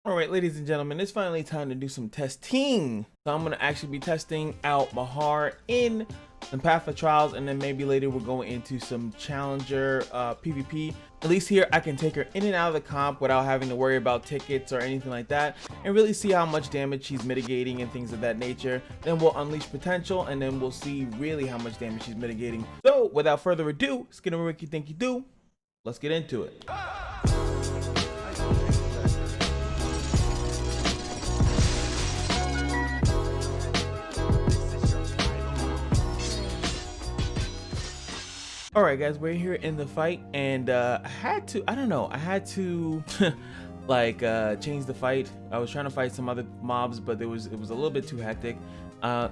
Alright, ladies and gentlemen, it's finally time to do some testing. So I'm going to actually be testing out MAHAR in some Path of Trials, and then maybe later we'll go into some Challenger PvP. At least here I can take her in and out of the comp without having to worry about tickets or anything like that, and really see how much damage she's mitigating and things of that nature. Then we'll unleash potential, and then we'll see really how much damage she's mitigating. So without further ado, Skinner Ricky Think You Do, let's get into it. All right, guys, we're here in the fight, and I had to like change the fight. I was trying to fight some other mobs, but it was a little bit too hectic.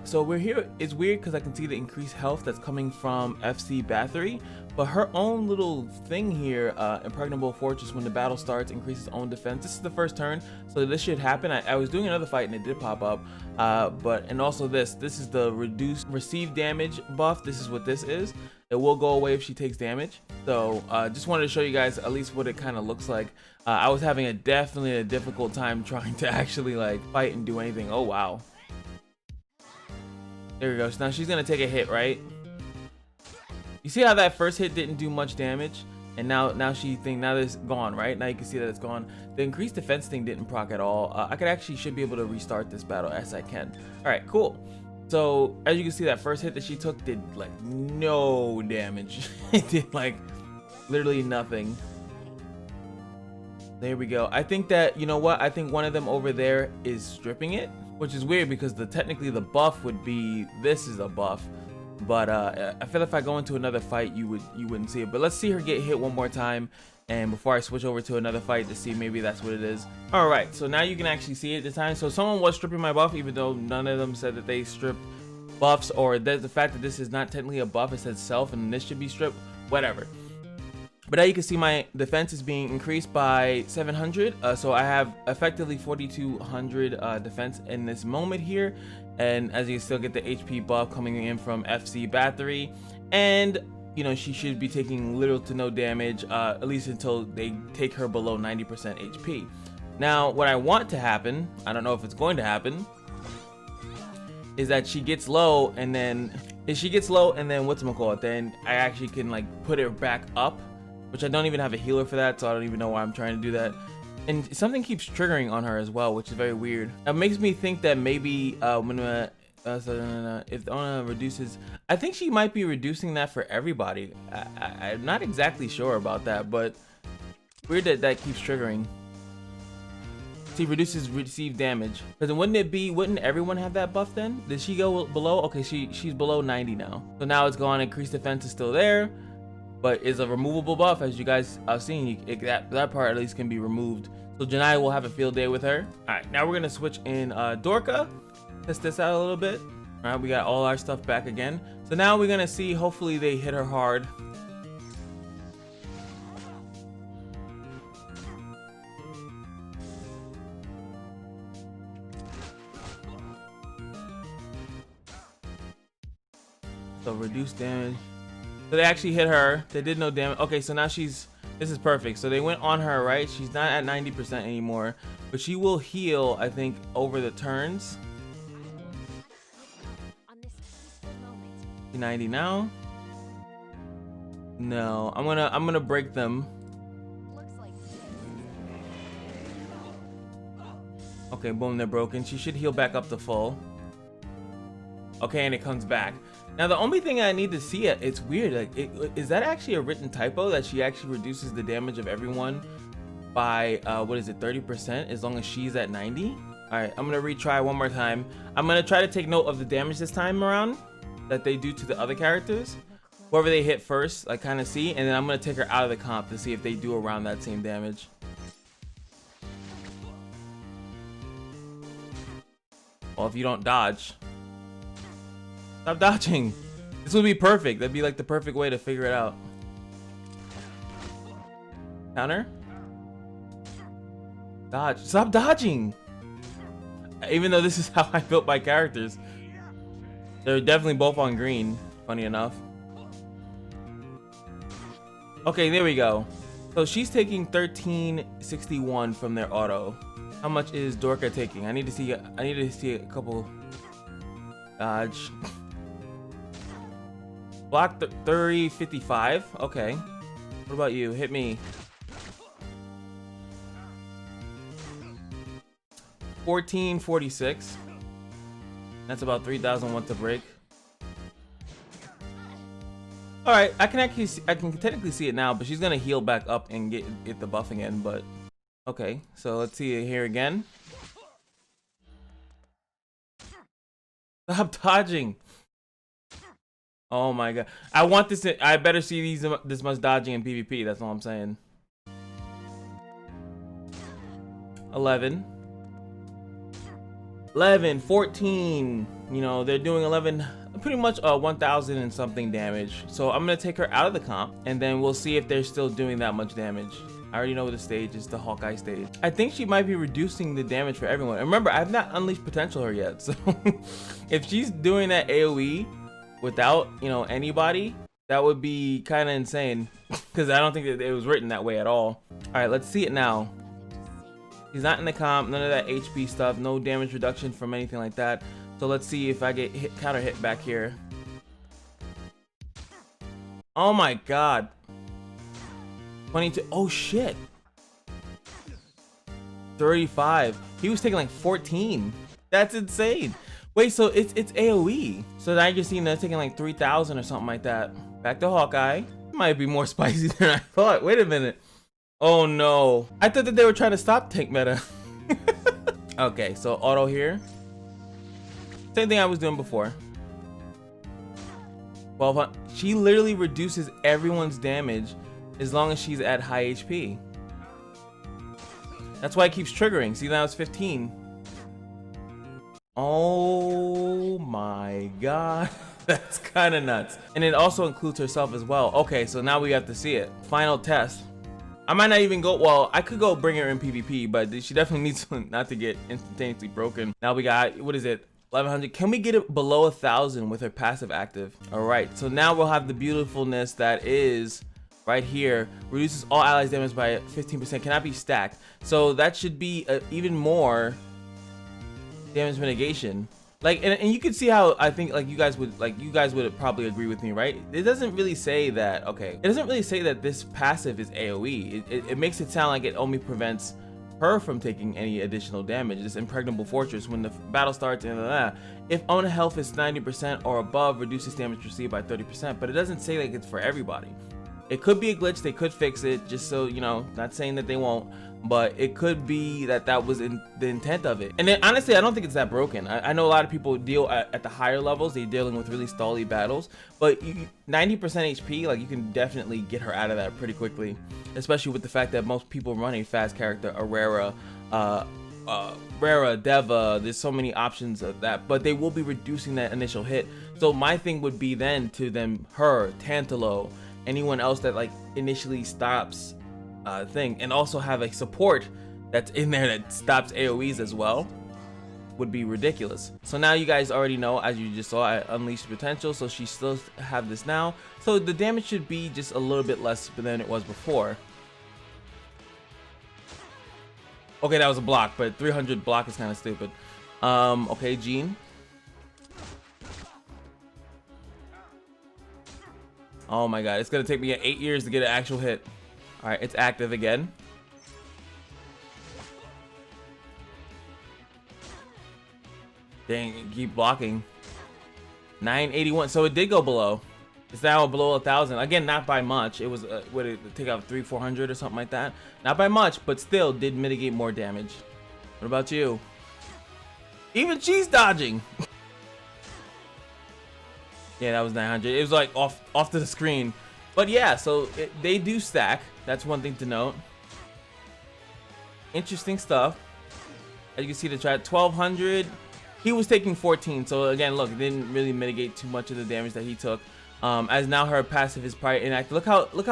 So we're here. It's weird because I can see the increased health that's coming from FC Bathory, but her own little thing here, Impregnable Fortress, when the battle starts, increases own defense. This is the first turn, so this should happen. I was doing another fight and it did pop up, and also this is the reduced receive damage buff. This is what this is. It will go away if she takes damage. So just wanted to show you guys at least what it kind of looks like. I was having definitely a difficult time trying to actually like fight and do anything. Oh wow. There we go. So now she's gonna take a hit, right? You see how that first hit didn't do much damage, and now it's gone, right? Now you can see that it's gone. The increased defense thing didn't proc at all. I should be able to restart this battle as I can. All right, cool. So as you can see, that first hit that she took did like no damage. It did like literally nothing. There we go. I think that, you know what? I think one of them over there is stripping it, which is weird because technically the buff would be, this is a buff. But I feel if I go into another fight, you wouldn't see it. But let's see her get hit one more time, and before I switch over to another fight to see maybe that's what it is. All right, so now you can actually see it this time. So someone was stripping my buff, even though none of them said that they stripped buffs, or the fact that this is not technically a buff, it says self, and this should be stripped, whatever. But now you can see my defense is being increased by 700. So I have effectively 4,200 defense in this moment here. And as you still get the HP buff coming in from FC Bathory, and you know, she should be taking little to no damage, at least until they take her below 90% HP. Now, what I want to happen, I don't know if it's going to happen, is that she gets low, and then whatchamacallit, then I actually can like put her back up, which I don't even have a healer for that, so I don't even know why I'm trying to do that. And something keeps triggering on her as well, which is very weird. It makes me think that maybe if Ona reduces, I think she might be reducing that for everybody. I'm not exactly sure about that, but weird that keeps triggering. See, reduces received damage. Because wouldn't everyone have that buff then? Did she go below? Okay, she's below 90 now. So now it's gone. Increased defense is still there, but is a removable buff, as you guys have seen. That part at least can be removed. So Janai will have a field day with her. All right, now we're gonna switch in Dorka. Test this out a little bit. All right, we got all our stuff back again. So now we're gonna see, hopefully they hit her hard. So reduce damage. So they actually hit her. They did no damage. Okay, so now this is perfect. So they went on her, right? She's not at 90% anymore, but she will heal, I think, over the turns. 90 now. No, I'm gonna break them. Okay, boom, they're broken. She should heal back up to full. Okay, and it comes back. Now the only thing I need to see, it's weird, like is that actually a written typo that she actually reduces the damage of everyone by what is it, 30%, as long as she's at 90? All right, I'm gonna retry one more time. I'm gonna try to take note of the damage this time around that they do to the other characters, whoever they hit first, like kind of see, and then I'm gonna take her out of the comp to see if they do around that same damage. Well, if you don't dodge. Stop dodging. This would be perfect. That'd be like the perfect way to figure it out. Counter. Dodge. Stop dodging. Even though this is how I built my characters. They're definitely both on green, funny enough. Okay, there we go. So she's taking 1361 from their auto. How much is Dorka taking? I need to see a couple. Dodge. Block 30, 55. Okay. What about you? Hit me. 1446. That's about 3,001 to break. All right, I can technically see it now, but she's gonna heal back up and get the buff again. But okay, so let's see it here again. Stop dodging. Oh my god, I want this. I better see this much dodging in PvP. That's all I'm saying. 11. 11, 14, you know, they're doing 11, pretty much 1,000 and something damage. So I'm gonna take her out of the comp and then we'll see if they're still doing that much damage. I already know the stage is the Hawkeye stage. I think she might be reducing the damage for everyone. And remember, I've not unleashed potential her yet. So if she's doing that AoE without, you know, anybody, that would be kind of insane because I don't think that it was written that way at all. All right, let's see it now. He's not in the comp, none of that HP stuff, no damage reduction from anything like that. So let's see if I get counter hit back here. Oh my god. 22, oh shit. 35, he was taking like 14. That's insane. Wait, so it's AoE. So now you're seeing they're taking like 3,000 or something like that. Back to Hawkeye. Might be more spicy than I thought. Wait a minute. Oh no, I thought that they were trying to stop tank meta. Okay, so auto here. Same thing I was doing before. 1200. She literally reduces everyone's damage as long as she's at high HP. That's why it keeps triggering. See, now it's 15. Oh my god. That's kind of nuts. And it also includes herself as well. Okay, so now we have to see it. Final test. I might not even go, well, I could go bring her in PvP, but she definitely needs not to get instantaneously broken. Now we got, what is it, 1100. Can we get it below 1,000 with her passive active? All right, so now we'll have the beautifulness that is right here. Reduces all allies damage by 15%, cannot be stacked. So that should be even more damage mitigation. Like, and you can see how I think you guys would probably agree with me, right? It doesn't really say that, okay, it doesn't really say that this passive is AoE. It makes it sound like it only prevents her from taking any additional damage. This impregnable fortress, when the battle starts, and if own health is 90% or above, reduces damage received by 30%, but it doesn't say like it's for everybody. It could be a glitch, they could fix it, just so, you know, not saying that they won't, but it could be that that was the intent of it. And then honestly, I don't think it's that broken. I know a lot of people deal at the higher levels, they're dealing with really stally battles, but 90% HP, like, you can definitely get her out of that pretty quickly, especially with the fact that most people run a fast character, Aurora, Rara, Deva, there's so many options of that, but they will be reducing that initial hit. So my thing would be then to them, her, Tantalo, anyone else that like initially stops thing, and also have a support that's in there that stops AoEs as well, would be ridiculous. So now you guys already know, as you just saw, I unleashed potential, so she still have this now, so the damage should be just a little bit less than it was before. Okay, that was a block, but 300 block is kind of stupid. Okay, Jean. Oh my god, it's gonna take me 8 years to get an actual hit. All right, it's active again. Dang, keep blocking. 981, so it did go below. It's now below 1,000. Again, not by much. It was, what did it take out, 300-400 or something like that? Not by much, but still did mitigate more damage. What about you? Even she's dodging. Yeah, that was 900. It was like off to the screen. But yeah, so they do stack. That's one thing to note. Interesting stuff. As you can see, the chat, 1,200. He was taking 14. So again, look, it didn't really mitigate too much of the damage that he took. As now her passive is probably inactive. Look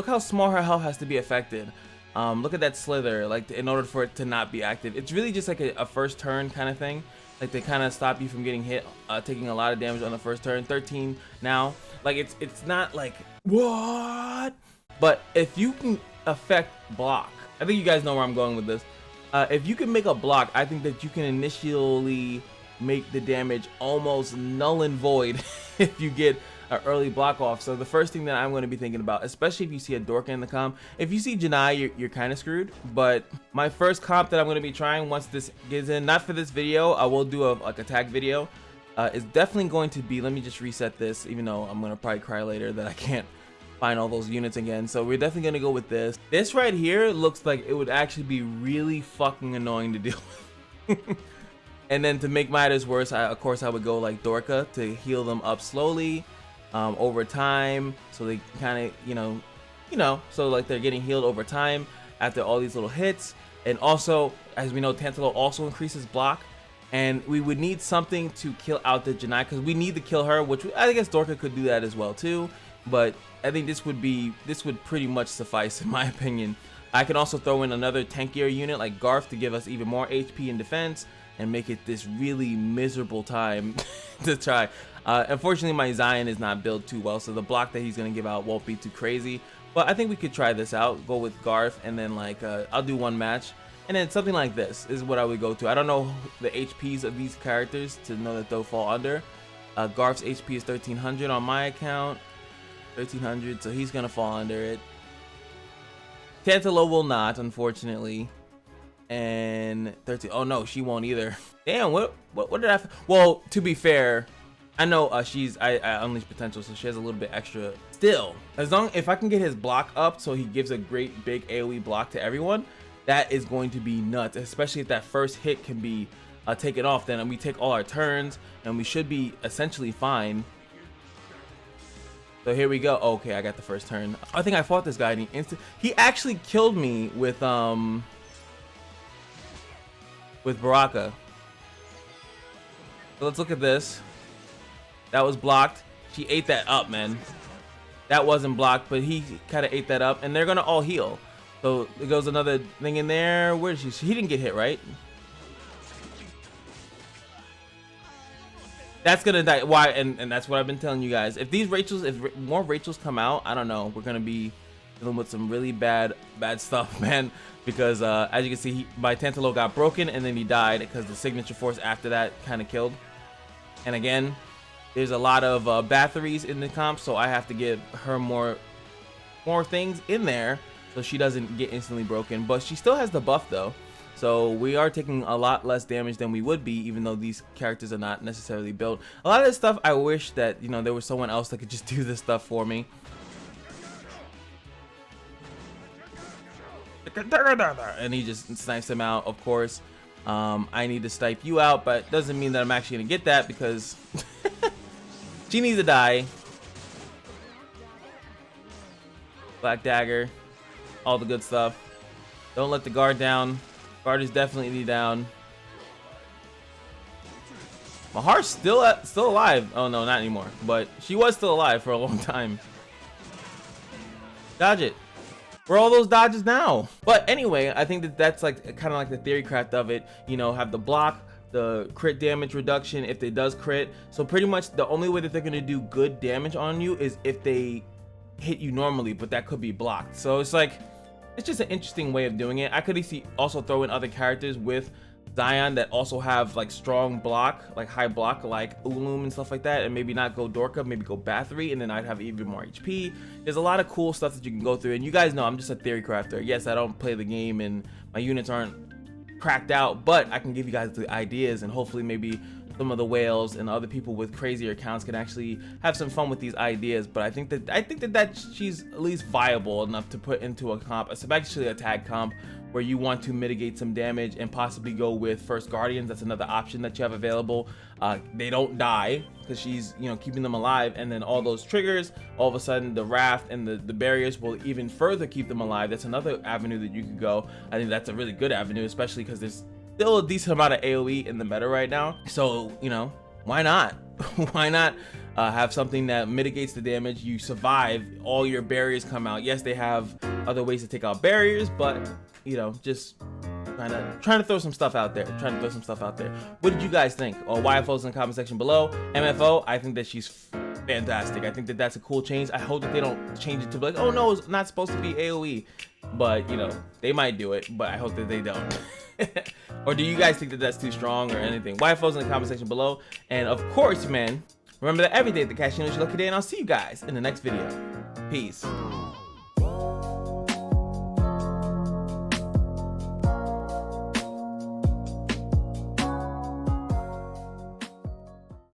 how small her health has to be affected. Look at that slither, like, in order for it to not be active. It's really just like a first turn kind of thing. Like, they kind of stop you from getting hit, taking a lot of damage on the first turn. 13 now. Like, it's not like, what? But if you can affect block, I think you guys know where I'm going with this. If you can make a block, I think that you can initially make the damage almost null and void if you get an early block off. So the first thing that I'm going to be thinking about, especially if you see a Dorka in the comp, if you see Janai, you're kind of screwed. But my first comp that I'm going to be trying once this gets in, not for this video, I will do like a tag video, is definitely going to be, let me just reset this, even though I'm going to probably cry later that I can't find all those units again. So we're definitely going to go with this. This right here looks like it would actually be really fucking annoying to deal with. And then to make matters worse, of course I would go like Dorka to heal them up slowly over time, so they kind of, you know, so like they're getting healed over time after all these little hits. And also, as we know, Tantalo also increases block, and we would need something to kill out the Janai, because we need to kill her, which I guess Dorka could do that as well too. But I think this would pretty much suffice in my opinion. I can also throw in another tankier unit like Garth to give us even more HP and defense, and make it this really miserable time to try. Unfortunately, my Zion is not built too well, so the block that he's gonna give out won't be too crazy. But I think we could try this out, go with Garth, and then like I'll do one match, and then something like this is what I would go to. I don't know the HPs of these characters to know that they'll fall under. Garth's HP is 1300 on my account, 1300, so he's gonna fall under it. Tantalo will not, unfortunately. And 13, oh no, she won't either. Damn, what did I, well, to be fair, I know I unleash potential, so she has a little bit extra. Still, if I can get his block up so he gives a great big AoE block to everyone, that is going to be nuts, especially if that first hit can be taken off. Then we take all our turns and we should be essentially fine. So here we go. Okay, I got the first turn. I think I fought this guy and he actually killed me with Baraka. So let's look at this. That was blocked. She ate that up, man. That wasn't blocked, but he kind of ate that up, and they're gonna all heal. So there goes another thing in there. Where did she? He didn't get hit, right? That's gonna die. Why? And that's what I've been telling you guys. If more Rachels come out, I don't know. We're gonna be dealing with some really bad stuff, man. Because as you can see, my Tantalo got broken and then he died because the signature force after that kind of killed. And again, there's a lot of batteries in the comp, so I have to give her more things in there so she doesn't get instantly broken. But she still has the buff though, so we are taking a lot less damage than we would be, even though these characters are not necessarily built. A lot of this stuff, I wish that, you know, there was someone else that could just do this stuff for me. And he just snipes him out, of course. I need to snipe you out, but doesn't mean that I'm actually gonna get that, because she needs to die. Black dagger, all the good stuff. Don't let the guard down. Guard is definitely down. Mahar's still alive. Oh no, not anymore, but she was still alive for a long time. Dodge it. Where are all those dodges now? But anyway, I think that's like kind of like the theory craft of it. You know, have the block, the crit damage reduction if it does crit. So pretty much the only way that they're gonna do good damage on you is if they hit you normally, but that could be blocked. So it's like, it's just an interesting way of doing it. I could also throw in other characters with Zion that also have like strong block, like high block, like Ulum and stuff like that, and maybe not go Dorka, maybe go Bathory, and then I'd have even more HP. There's a lot of cool stuff that you can go through, and you guys know I'm just a theory crafter. Yes, I don't play the game and my units aren't cracked out, but I can give you guys the ideas, and hopefully maybe some of the whales and other people with crazier accounts can actually have some fun with these ideas. But I think that she's at least viable enough to put into a comp, especially a tag comp, where you want to mitigate some damage and possibly go with first guardians. That's another option that you have available. They don't die because she's, you know, keeping them alive, and then all those triggers, all of a sudden the raft and the barriers will even further keep them alive. That's another avenue that you could go. I think that's a really good avenue, especially because there's still a decent amount of AoE in the meta right now. So, you know, why not? Why not have something that mitigates the damage? You survive, all your barriers come out. Yes, they have other ways to take out barriers, but you know, just trying to throw some stuff out there. What did you guys think? Or YFOs in the comment section below. MFO, I think that she's fantastic. I think that that's a cool change. I hope that they don't change it to be like, oh no, it's not supposed to be AoE. But, you know, they might do it, but I hope that they don't. Or do you guys think that that's too strong or anything? YFOs in the comment section below. And of course, man, remember that every day at the Kashino is your lucky day, and I'll see you guys in the next video. Peace.